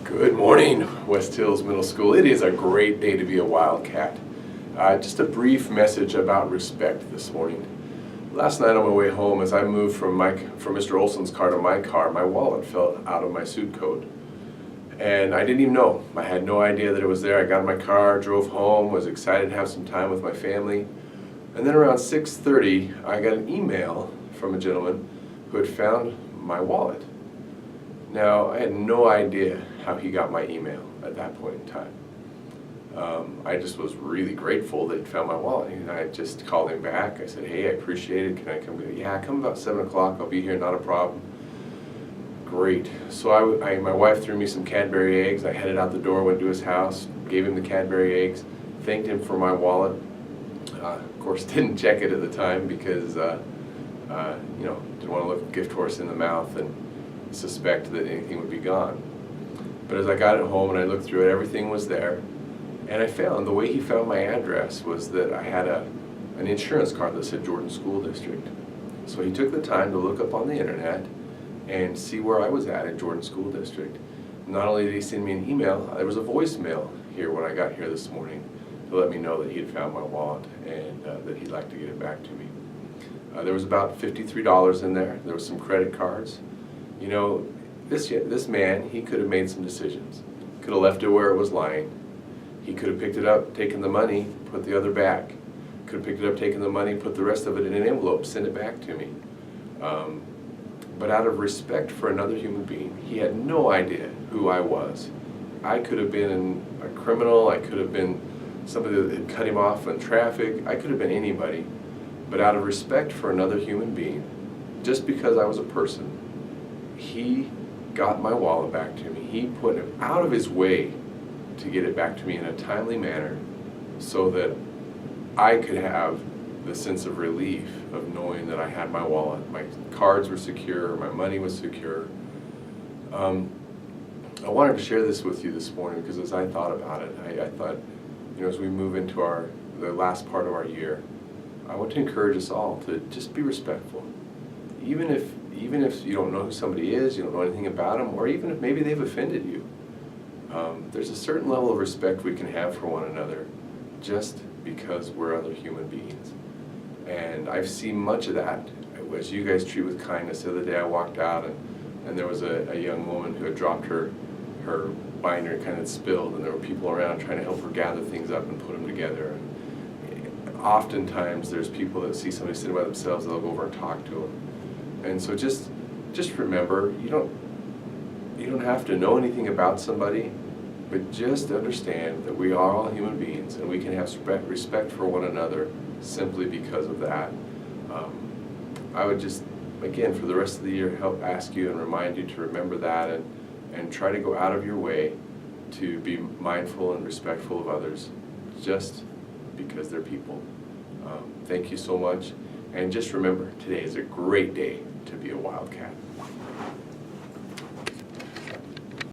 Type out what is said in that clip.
Good morning, West Hills Middle School. It is a great day to be a Wildcat. Just a brief message about respect this morning. Last night on my way home, as I moved from Mr. Olson's car to my car, my wallet fell out of my suit coat. And I didn't even know. I had no idea that it was there. I got in my car, drove home, was excited to have some time with my family. And then around 6:30, I got an email from a gentleman who had found my wallet. Now, I had no idea how he got my email at that point in time. I just was really grateful that he found my wallet, and I just called him back. I said, "Hey, I appreciate it. Can I come?" "Yeah, come about 7 o'clock. I'll be here, not a problem." Great. So my wife threw me some Cadbury eggs. I headed out the door, went to his house, gave him the Cadbury eggs, thanked him for my wallet. Of course, didn't check it at the time because, didn't want to look a gift horse in the mouth and suspect that anything would be gone. But as I got it home and I looked through it, everything was there. And I found, the way he found my address was that I had an insurance card that said Jordan School District. So he took the time to look up on the internet and see where I was at Jordan School District. Not only did he send me an email, there was a voicemail here when I got here this morning to let me know that he had found my wallet and that he'd like to get it back to me. There was about $53 in there. There was some credit cards. You know, this man, he could have made some decisions. Could have left it where it was lying. He could have picked it up, taken the money, put the other back. Could have picked it up, taken the money, put the rest of it in an envelope, sent it back to me. But out of respect for another human being, he had no idea who I was. I could have been a criminal. I could have been somebody that had cut him off in traffic. I could have been anybody. But out of respect for another human being, just because I was a person, he got my wallet back to me. He put it out of his way to get it back to me in a timely manner so that I could have the sense of relief of knowing that I had my wallet. My cards were secure, my money was secure. I wanted to share this with you this morning because as I thought about it, I thought, as we move into the last part of our year, I want to encourage us all to just be respectful. Even if you don't know who somebody is, you don't know anything about them, or even if maybe they've offended you, there's a certain level of respect we can have for one another just because we're other human beings. And I've seen much of that as you guys treat with kindness. The other day I walked out and there was a young woman who had dropped her binder and kind of spilled, and there were people around trying to help her gather things up and put them together. And oftentimes there's people that see somebody sitting by themselves, they'll go over and talk to them. And so just remember, you don't have to know anything about somebody, but just understand that we are all human beings and we can have respect for one another simply because of that. I would just, again, for the rest of the year, help ask you and remind you to remember that and try to go out of your way to be mindful and respectful of others just because they're people. Thank you so much. And just remember, today is a great day to be a Wildcat.